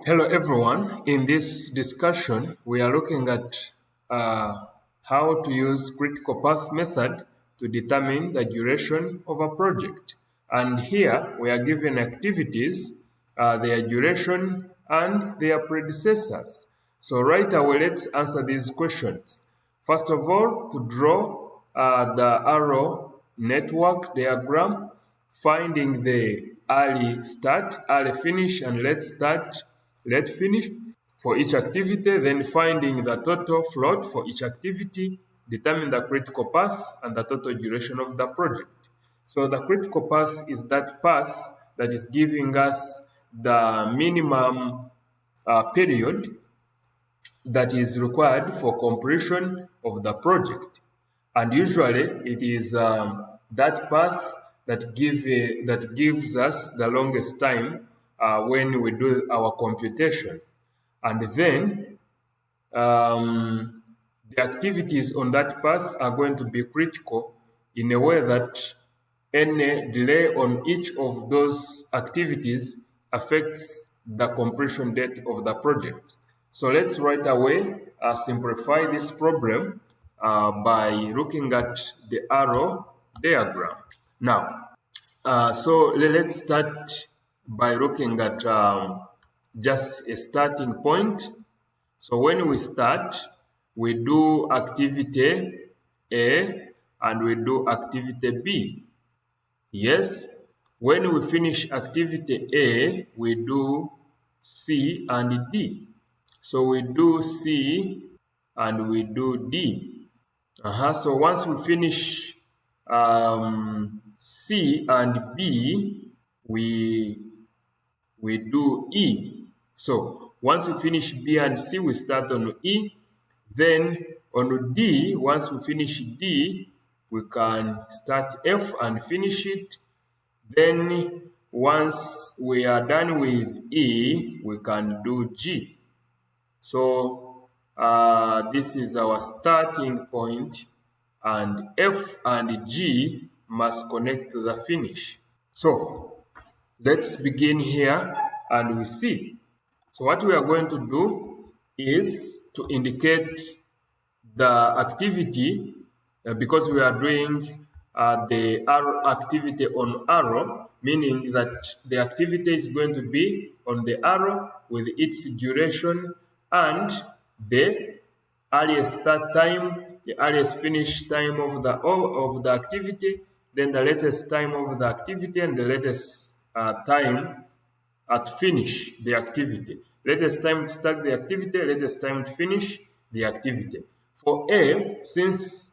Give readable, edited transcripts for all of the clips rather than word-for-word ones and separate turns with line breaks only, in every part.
Hello everyone. In this discussion, we are looking at how to use critical path method to determine the duration of a project. And here we are given activities, their duration and their predecessors. So right away, let's answer these questions. First of all, to draw the arrow network diagram, finding the early start, early finish, and let's start, let finish for each activity, then finding the total float for each activity, determine the critical path and the total duration of the project. So the critical path is that path that is giving us the minimum period that is required for completion of the project. And usually it is that path that gives us the longest time when we do our computation. And then the activities on that path are going to be critical in a way that any delay on each of those activities affects the completion date of the project. So let's right away simplify this problem by looking at the arrow diagram. Now, so let's start by looking at just a starting point. So when we start, we do activity A and we do activity B. Yes, when we finish activity A, we do C and D. So we do C and we do D. So once we finish C and B, we do E. So once we finish B and C, we start on E. Then on D, once we finish D, we can start F and finish it. Then once we are done with E, we can do G. So this is our starting point, and F and G must connect to the finish. So let's begin here and we see. So what we are going to do is to indicate the activity because we are doing the arrow activity on arrow, meaning that the activity is going to be on the arrow with its duration and the earliest start time, the earliest finish time of the activity, then the latest time of the activity and the latest time at finish the activity. Latest time to start the activity, latest time to finish the activity. For A, since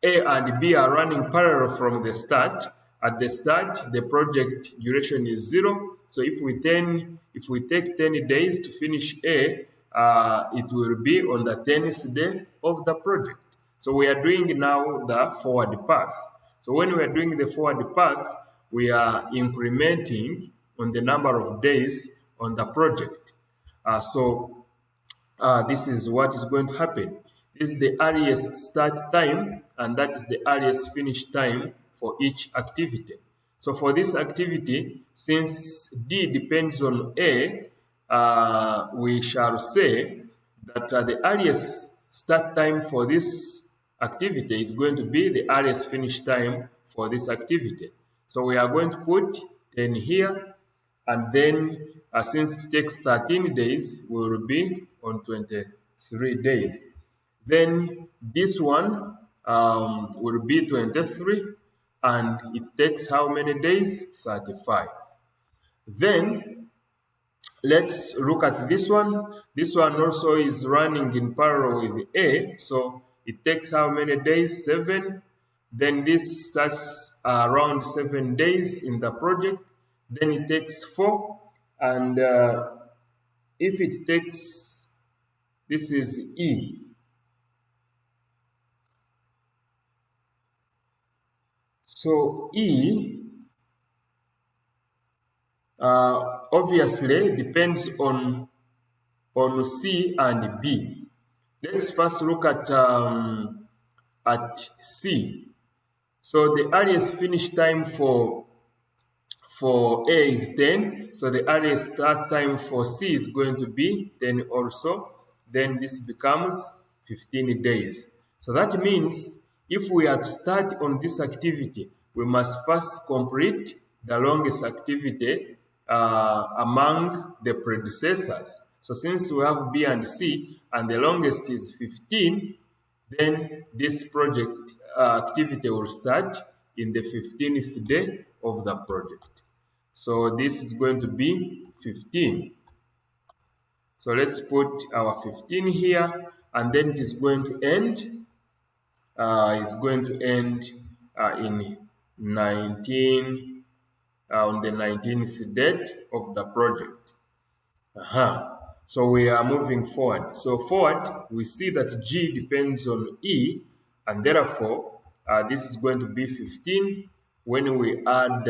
A and B are running parallel from the start, at the start the project duration is 0. So if we take 10 days to finish A, it will be on the 10th day of the project. So we are doing now the forward path. So when we are doing the forward path, we are incrementing on the number of days on the project. So this is what is going to happen. This is the earliest start time, and that is the earliest finish time for each activity. So for this activity, since D depends on A, we shall say that the earliest start time for this activity is going to be the earliest finish time for this activity. So we are going to put 10 here, and then since it takes 13 days, we will be on 23 days. Then this one will be 23, and it takes how many days? 35. Then let's look at this one. This one also is running in parallel with A, so it takes how many days? 7. Then this starts around 7 days in the project. Then it takes 4, and if it takes, this is E. So E obviously depends on C and B. Let's first look at C. So the earliest finish time for for A is 10, so the earliest start time for C is going to be 10 also. Then this becomes 15 days. So that means if we are to start on this activity, we must first complete the longest activity among the predecessors. So since we have B and C, and the longest is 15, then this project activity will start in the 15th day of the project. So this is going to be 15. So let's put our 15 here, and then it is going to end. It's going to end in 19 on the 19th date of the project. So we are moving forward. So forward, we see that G depends on E, and therefore this is going to be 15. When we add,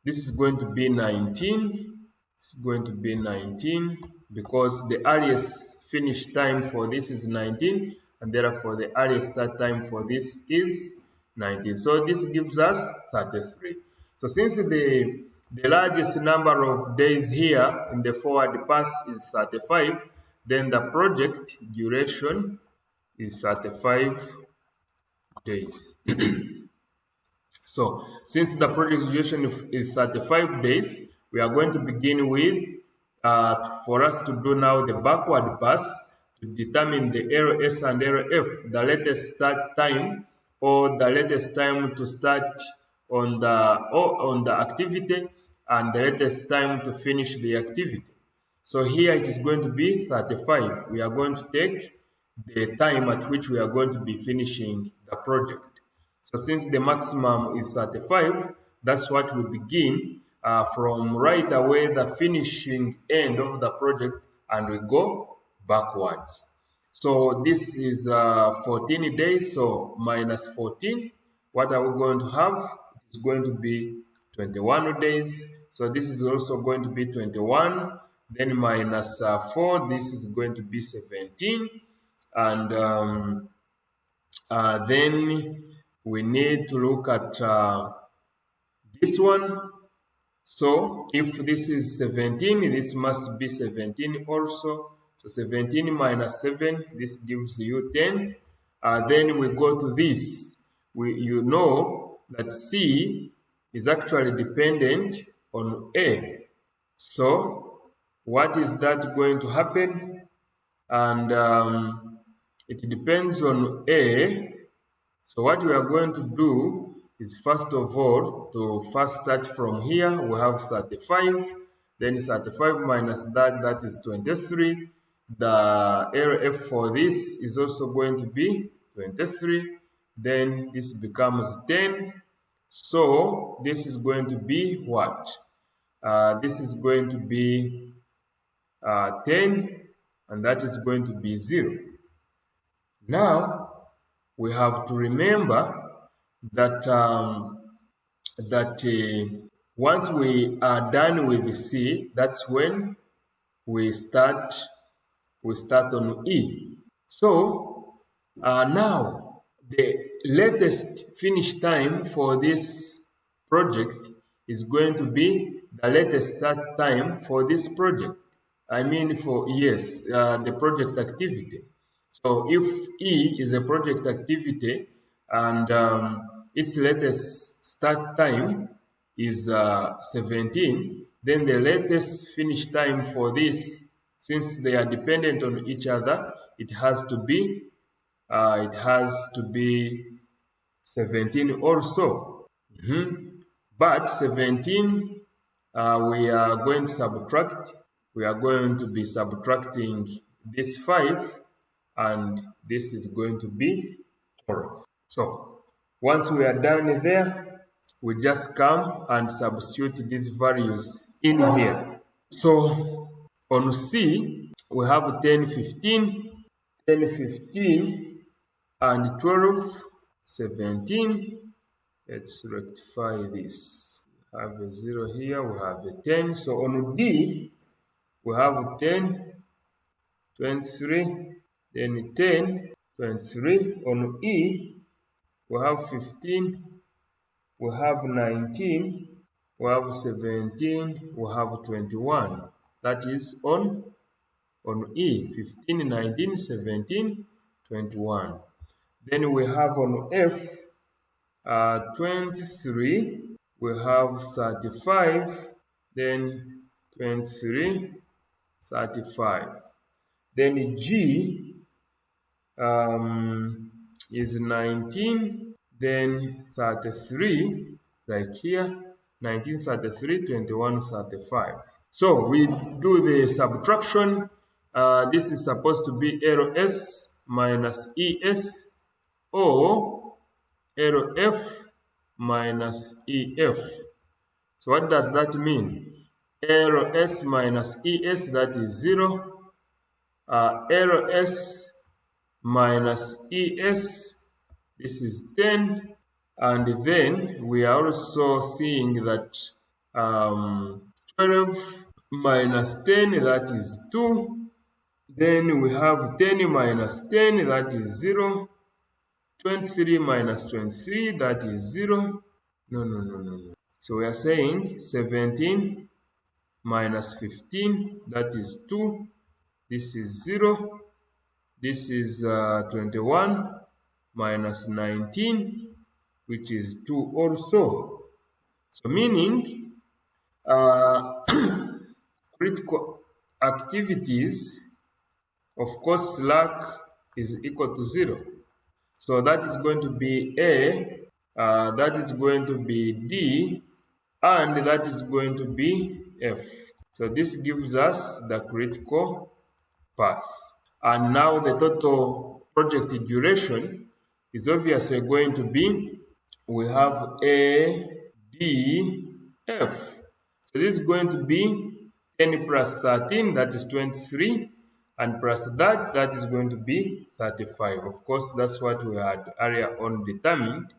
this is going to be 19. It's going to be 19 because the earliest finish time for this is 19, and therefore the earliest start time for this is 19. So this gives us 33. So since the largest number of days here in the forward pass is 35, then the project duration is 35 days. So since the project duration is 35 days, we are going to begin with, for us to do now the backward pass to determine the LS and LF, the latest start time or the latest time to start on the activity and the latest time to finish the activity. So here it is going to be 35. We are going to take the time at which we are going to be finishing the project. So since the maximum is 35, that's what we begin from right away the finishing end of the project, and we go backwards. So this is 14 days, so minus 14. What are we going to have? It is going to be 21 days. So this is also going to be 21. Then minus 4, this is going to be 17. And then we need to look at this one. So if this is 17, this must be 17 also. So 17 minus 7, this gives you 10. Then we go to this. You know that C is actually dependent on A. So what is that going to happen? And it depends on A. So what we are going to do is, first of all, to first start from here, we have 35, then 35 minus that, that is 23. The LF for this is also going to be 23. Then this becomes 10. So this is going to be what? This is going to be 10, and that is going to be 0. Now, we have to remember that once we are done with the C, that's when we start on E. So now the latest finish time for this project is going to be the latest start time for this project. I mean, for the project activity. So if E is a project activity and its latest start time is 17, then the latest finish time for this, since they are dependent on each other, it has to be 17 also. But 17 we are going to subtract. We are going to be subtracting this 5, and this is going to be 12. So once we are done there, we just come and substitute these values in here. So on C, we have 10, 15, 10, 15, and 12, 17. Let's rectify this. We have a 0 here, we have a 10. So on D, we have 10, 23, then 10, 23. On E, we have 15, we have 19, we have 17, we have 21. That is on E, 15, 19, 17, 21. Then we have on F 23, we have 35, then 23, 35. Then G is 19, then 33, like here, 19, 33, 21, 35. So we do the subtraction. This is supposed to be LS minus ES or LF minus EF. So what does that mean? LS minus ES, that is 0. LS minus ES, this is 10. And then we are also seeing that 12 minus 10, that is 2. Then we have 10 minus 10, that is 0. 23 minus 23, that is 0. No. So we are saying 17 minus 15, that is 2. This is 0. This is 21 minus 19, which is 2 also. So meaning critical activities, of course, slack is equal to 0. So that is going to be A, that is going to be D, and that is going to be F. So this gives us the critical path. And now the total project duration is obviously going to be, we have A, D, F. So this is going to be 10 plus 13, that is 23, and plus that is going to be 35. Of course, that's what we had earlier on determined,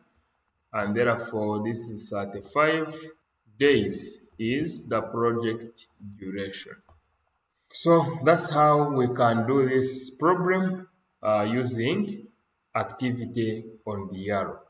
and therefore this is 35 days is the project duration. So that's how we can do this problem using activity on the arrow.